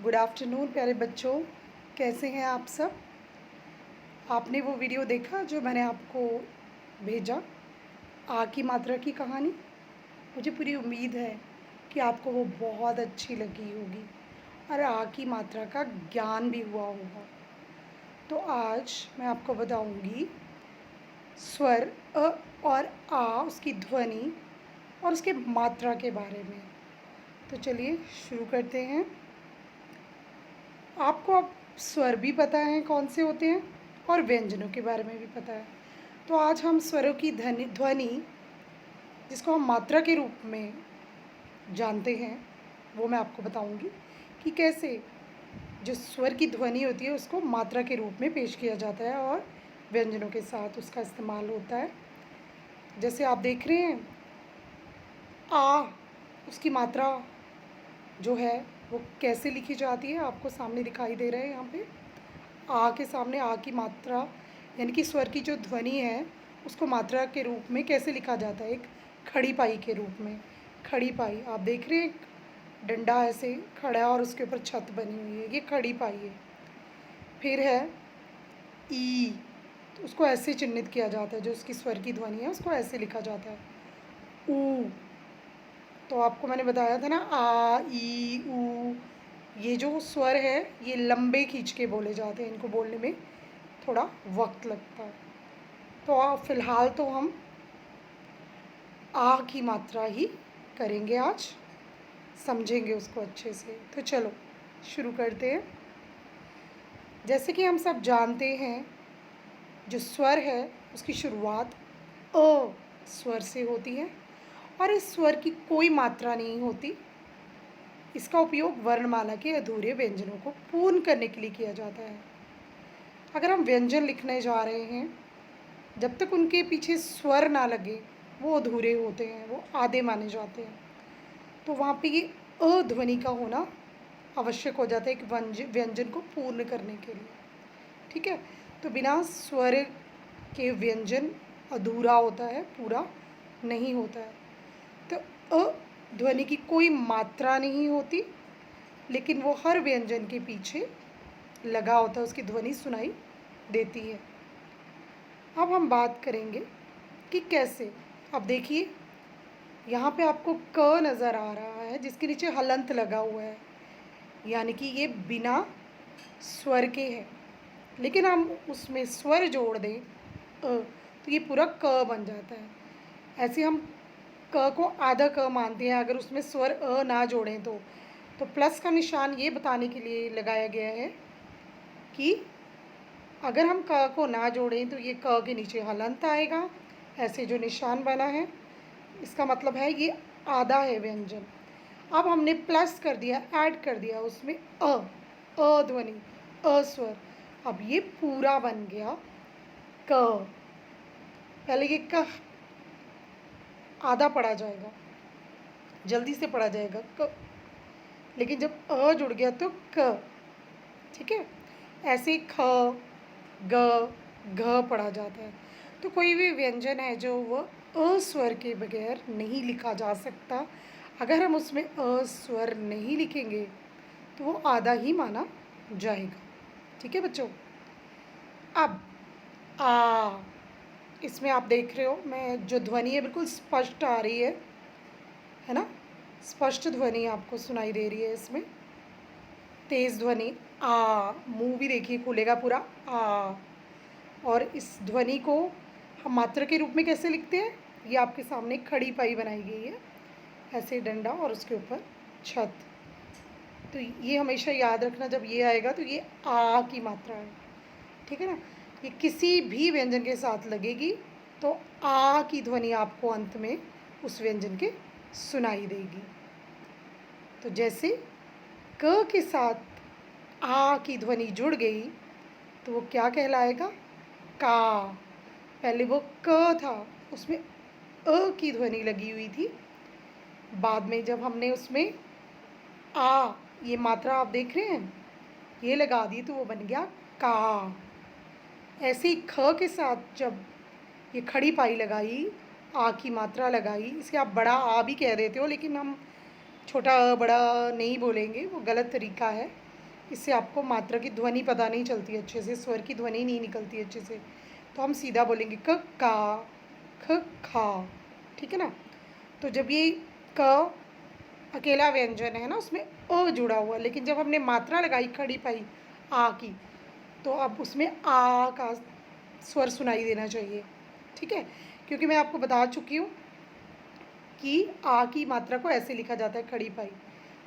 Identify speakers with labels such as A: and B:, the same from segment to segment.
A: Good afternoon प्यारे बच्चों, कैसे हैं आप सब। आपने वो वीडियो देखा जो मैंने आपको भेजा, आ की मात्रा की कहानी। मुझे पूरी उम्मीद है कि आपको वो बहुत अच्छी लगी होगी और आ की मात्रा का ज्ञान भी हुआ होगा। तो आज मैं आपको बताऊंगी स्वर अ और आ, उसकी ध्वनि और उसके मात्रा के बारे में। तो चलिए शुरू करते हैं। आपको अब स्वर भी पता है कौन से होते हैं और व्यंजनों के बारे में भी पता है। तो आज हम स्वरों की ध्वनि जिसको हम मात्रा के रूप में जानते हैं वो मैं आपको बताऊंगी कि कैसे जो स्वर की ध्वनि होती है उसको मात्रा के रूप में पेश किया जाता है और व्यंजनों के साथ उसका इस्तेमाल होता है। जैसे आप देख रहे हैं आ, उसकी मात्रा जो है वो कैसे लिखी जाती है, आपको सामने दिखाई दे रहा है। यहाँ पे आ के सामने आ की मात्रा यानी कि स्वर की जो ध्वनि है उसको मात्रा के रूप में कैसे लिखा जाता है, एक खड़ी पाई के रूप में। खड़ी पाई आप देख रहे हैं, एक डंडा ऐसे खड़ा है और उसके ऊपर छत बनी हुई है, ये खड़ी पाई है। फिर है ई, तो उसको ऐसे चिन्हित किया जाता है, जो उसकी स्वर की ध्वनि है उसको ऐसे लिखा जाता है। ऊ, तो आपको मैंने बताया था ना, आ ई ऊ, ये जो स्वर है ये लंबे खींच के बोले जाते हैं, इनको बोलने में थोड़ा वक्त लगता है। तो फ़िलहाल तो हम आ की मात्रा ही करेंगे आज, समझेंगे उसको अच्छे से। तो चलो शुरू करते हैं। जैसे कि हम सब जानते हैं जो स्वर है उसकी शुरुआत अ स्वर से होती है और इस स्वर की कोई मात्रा नहीं होती। इसका उपयोग वर्णमाला के अधूरे व्यंजनों को पूर्ण करने के लिए किया जाता है। अगर हम व्यंजन लिखने जा रहे हैं, जब तक उनके पीछे स्वर ना लगे वो अधूरे होते हैं, वो आधे माने जाते हैं। तो वहाँ पे ये अ ध्वनि का होना आवश्यक हो जाता है एक व्यंजन को पूर्ण करने के लिए। ठीक है, तो बिना स्वर के व्यंजन अधूरा होता है, पूरा नहीं होता है। तो अ ध्वनि की कोई मात्रा नहीं होती, लेकिन वो हर व्यंजन के पीछे लगा होता है, उसकी ध्वनि सुनाई देती है। अब हम बात करेंगे कि कैसे। अब देखिए यहाँ पे आपको क नज़र आ रहा है जिसके नीचे हलंत लगा हुआ है, यानी कि ये बिना स्वर के है। लेकिन हम उसमें स्वर जोड़ दें तो ये पूरा क बन जाता है। ऐसे हम क को आधा क मानते हैं अगर उसमें स्वर अ ना जोड़ें तो प्लस का निशान ये बताने के लिए लगाया गया है कि अगर हम क को ना जोड़ें तो ये क के नीचे हलंत आएगा। ऐसे जो निशान बना है इसका मतलब है ये आधा है व्यंजन। अब हमने प्लस कर दिया, ऐड कर दिया उसमें अ ध्वनि, अ स्वर। अब ये पूरा बन गया क। पहले ये क आधा पढ़ा जाएगा, जल्दी से पढ़ा जाएगा क, लेकिन जब अ जुड़ गया तो क। ठीक है, ऐसे ख ग घ पढ़ा जाता है। तो कोई भी व्यंजन है जो वह अ स्वर के बगैर नहीं लिखा जा सकता। अगर हम उसमें अ स्वर नहीं लिखेंगे तो वो आधा ही माना जाएगा। ठीक है बच्चों। अब आ, इसमें आप देख रहे हो मैं जो ध्वनि है बिल्कुल स्पष्ट आ रही है ना, स्पष्ट ध्वनि आपको सुनाई दे रही है इसमें, तेज़ ध्वनि आ। मुंह भी देखिए खुलेगा पूरा आ। और इस ध्वनि को हम मात्रा के रूप में कैसे लिखते हैं, ये आपके सामने खड़ी पाई बनाई गई है, ऐसे डंडा और उसके ऊपर छत। तो ये हमेशा याद रखना, जब ये आएगा तो ये आ की मात्रा है। ठीक है ना, ये किसी भी व्यंजन के साथ लगेगी तो आ की ध्वनि आपको अंत में उस व्यंजन के सुनाई देगी। तो जैसे क के साथ आ की ध्वनि जुड़ गई तो वो क्या कहलाएगा, का। पहले वो क था, उसमें अ की ध्वनि लगी हुई थी, बाद में जब हमने उसमें आ, ये मात्रा आप देख रहे हैं, ये लगा दी तो वो बन गया का। ऐसे ही ख के साथ जब ये खड़ी पाई लगाई, आ की मात्रा लगाई, इसे आप बड़ा आ भी कह देते हो, लेकिन हम छोटा अ बड़ा नहीं बोलेंगे, वो गलत तरीका है। इससे आपको मात्रा की ध्वनि पता नहीं चलती अच्छे से, स्वर की ध्वनि नहीं निकलती अच्छे से। तो हम सीधा बोलेंगे क का, ख खा, ठीक है ना। तो जब ये क अकेला व्यंजन है ना, उसमें अ जुड़ा हुआ, लेकिन जब हमने मात्रा लगाई खड़ी पाई आ की, तो अब उसमें आ का स्वर सुनाई देना चाहिए, ठीक है। क्योंकि मैं आपको बता चुकी हूँ कि आ की मात्रा को ऐसे लिखा जाता है खड़ी पाई,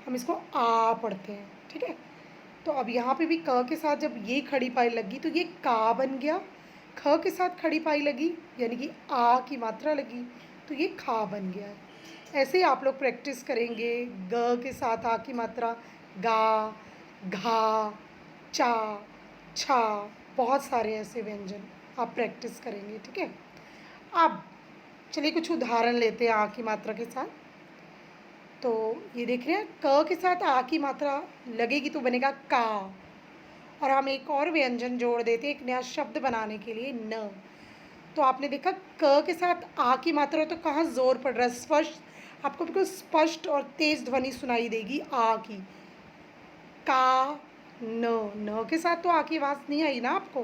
A: हम इसको आ पढ़ते हैं, ठीक है। तो अब यहाँ पे भी क के साथ जब ये खड़ी पाई लगी तो ये का बन गया, ख के साथ खड़ी पाई लगी यानी कि आ की मात्रा लगी तो ये खा बन गया है। ऐसे ही आप लोग प्रैक्टिस करेंगे, ग के साथ आ की मात्रा गा, घा, चा, छा, बहुत सारे ऐसे व्यंजन आप प्रैक्टिस करेंगे, ठीक है। अब चलिए कुछ उदाहरण लेते हैं आ की मात्रा के साथ। तो ये देख रहे हैं क के साथ आ की मात्रा लगेगी तो बनेगा का, और हम एक और व्यंजन जोड़ देते हैं एक नया शब्द बनाने के लिए न। तो आपने देखा क के साथ आ की मात्रा तो कहाँ जोर पड़ रहा है, स्पष्ट, आपको बिल्कुल स्पष्ट और तेज ध्वनि सुनाई देगी आ की। का, न के साथ तो आ की आवाज़ नहीं आई ना आपको,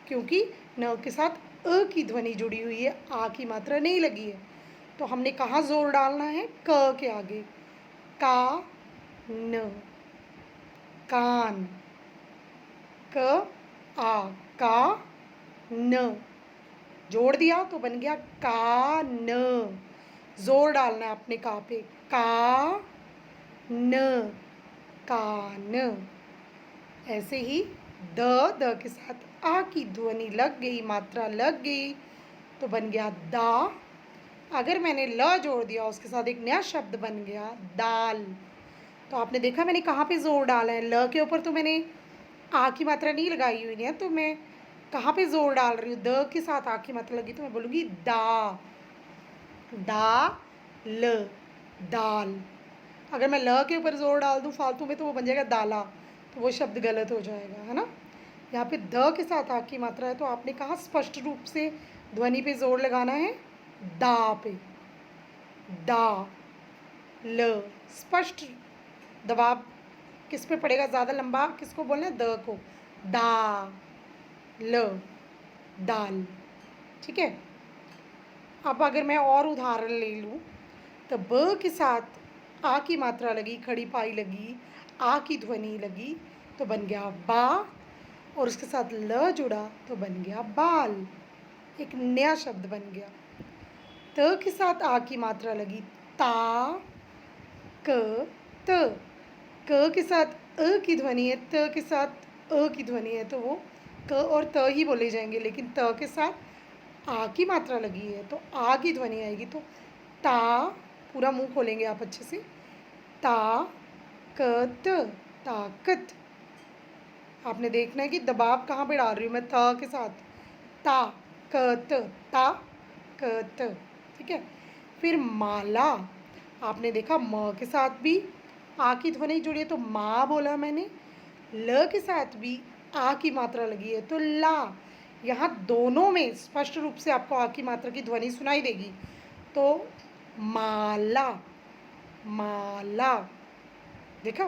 A: क्योंकि न के साथ अ की ध्वनि जुड़ी हुई है, आ की मात्रा नहीं लगी है। तो हमने कहाँ जोर डालना है, क के आगे, का न, कान, क आ, का न, जोड़ दिया तो बन गया का न, जोर डालना है अपने का पे, का न, कान। ऐसे ही द के साथ आ की ध्वनि लग गई, मात्रा लग गई तो बन गया दा। अगर मैंने ल जोड़ दिया उसके साथ एक नया शब्द बन गया दाल। तो आपने देखा मैंने कहाँ पे जोर डाला है, ल के ऊपर तो मैंने आ की मात्रा नहीं लगाई हुई है, तो मैं कहाँ पे जोर डाल रही हूँ, द के साथ आ की मात्रा लगी तो मैं बोलूँगी दा, दा ल, दाल। अगर मैं ल के ऊपर जोर डाल दूँ फालतू में तो वो बन जाएगा दाला, तो वो शब्द गलत हो जाएगा, है ना। यहाँ पे द के साथ आ की मात्रा है तो आपने कहा स्पष्ट रूप से ध्वनि पे जोर लगाना है, दा पे, दा ल, स्पष्ट दबाव किस पे पड़ेगा, ज़्यादा लंबा किसको बोलना है, द को, दा ल, दाल, ठीक है। अब अगर मैं और उदाहरण ले लूँ तो ब के साथ आ की मात्रा लगी, खड़ी पाई लगी, आ की ध्वनि लगी तो बन गया बा, और उसके साथ ल जुड़ा तो बन गया बाल, एक नया शब्द बन गया। त के साथ आ की मात्रा लगी, ता, क, त, क के साथ अ की ध्वनि है, त के साथ अ की ध्वनि है तो वो क और त ही बोले जाएंगे, लेकिन त के साथ आ की मात्रा लगी है तो आ की ध्वनि आएगी। तो ता, पूरा मुंह खोलेंगे आप अच्छे से, ता कत, ताकत। आपने देखना है कि दबाव कहाँ पे डाल रही हूँ मैं, था के साथ, ता कत, ता कत, ठीक है। फिर माला, आपने देखा म के साथ भी आ की ध्वनि जुड़ी है तो माँ बोला मैंने, ल के साथ भी आ की मात्रा लगी है तो ला। यहाँ दोनों में स्पष्ट रूप से आपको आ की मात्रा की ध्वनि सुनाई देगी, तो माला, माला, देखा।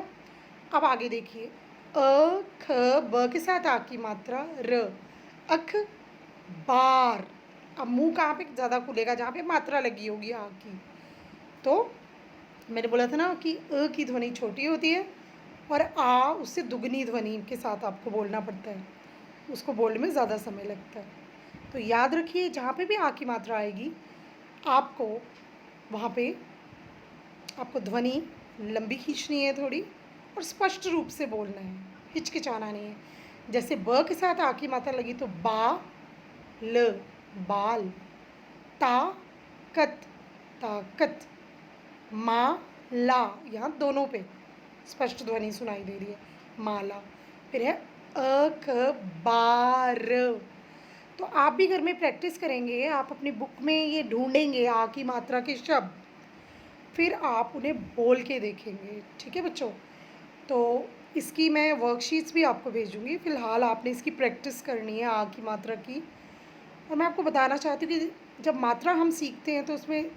A: अब आगे देखिए, अ ख ब के साथ आ की मात्रा र, अख बार। अब मुंह कहाँ पे ज़्यादा खुलेगा, जहाँ पे मात्रा लगी होगी आ की। तो मैंने बोला था ना कि अ की ध्वनि छोटी होती है और आ उससे दुगनी ध्वनि के साथ आपको बोलना पड़ता है, उसको बोलने में ज़्यादा समय लगता है। तो याद रखिए जहाँ पे भी आ की मात्रा आएगी आपको वहाँ पे आपको ध्वनि लंबी खींचनी है थोड़ी, और स्पष्ट रूप से बोलना है, हिचकिचाना नहीं है। जैसे ब के साथ आ की मात्रा लगी तो बा ल, बाल, ता कत, ताकत, मा ला, यहाँ दोनों पे स्पष्ट ध्वनि सुनाई दे रही है, माला। फिर है अखबार। तो आप भी घर में प्रैक्टिस करेंगे, आप अपनी बुक में ये ढूंढेंगे आ की मात्रा के शब्द, फिर आप उन्हें बोल के देखेंगे, ठीक है बच्चों। तो इसकी मैं वर्कशीट्स भी आपको भेजूँगी, फ़िलहाल आपने इसकी प्रैक्टिस करनी है आ की मात्रा की। और मैं आपको बताना चाहती हूँ कि जब मात्रा हम सीखते हैं तो उसमें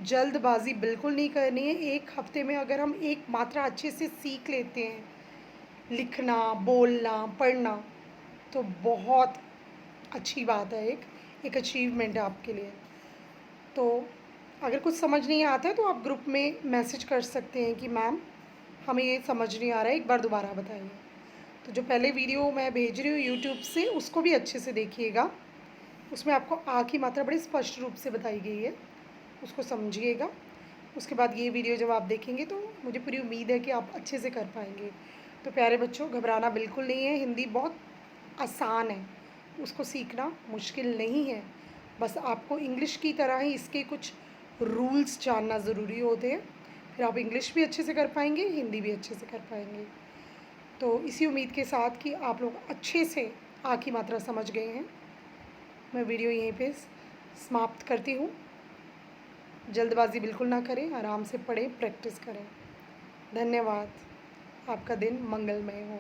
A: जल्दबाजी बिल्कुल नहीं करनी है। एक हफ्ते में अगर हम एक मात्रा अच्छे से सीख लेते हैं लिखना, बोलना, पढ़ना, तो बहुत अच्छी बात है, एक अचीवमेंट है आपके लिए। तो अगर कुछ समझ नहीं आता है तो आप ग्रुप में मैसेज कर सकते हैं कि मैम हमें ये समझ नहीं आ रहा है, एक बार दोबारा बताइए। तो जो पहले वीडियो मैं भेज रही हूँ यूट्यूब से, उसको भी अच्छे से देखिएगा। उसमें आपको आ की मात्रा बड़ी स्पष्ट रूप से बताई गई है, उसको समझिएगा। उसके बाद ये वीडियो जब आप देखेंगे तो मुझे पूरी उम्मीद है कि आप अच्छे से कर पाएंगे। तो प्यारे बच्चों, घबराना बिल्कुल नहीं है, हिंदी बहुत आसान है, उसको सीखना मुश्किल नहीं है। बस आपको इंग्लिश की तरह ही इसके कुछ रूल्स जानना ज़रूरी होते हैं, फिर आप इंग्लिश भी अच्छे से कर पाएंगे, हिंदी भी अच्छे से कर पाएंगे। तो इसी उम्मीद के साथ कि आप लोग अच्छे से आ की मात्रा समझ गए हैं, मैं वीडियो यहीं पे समाप्त करती हूँ। जल्दबाजी बिल्कुल ना करें, आराम से पढ़ें, प्रैक्टिस करें। धन्यवाद। आपका दिन मंगलमय हो।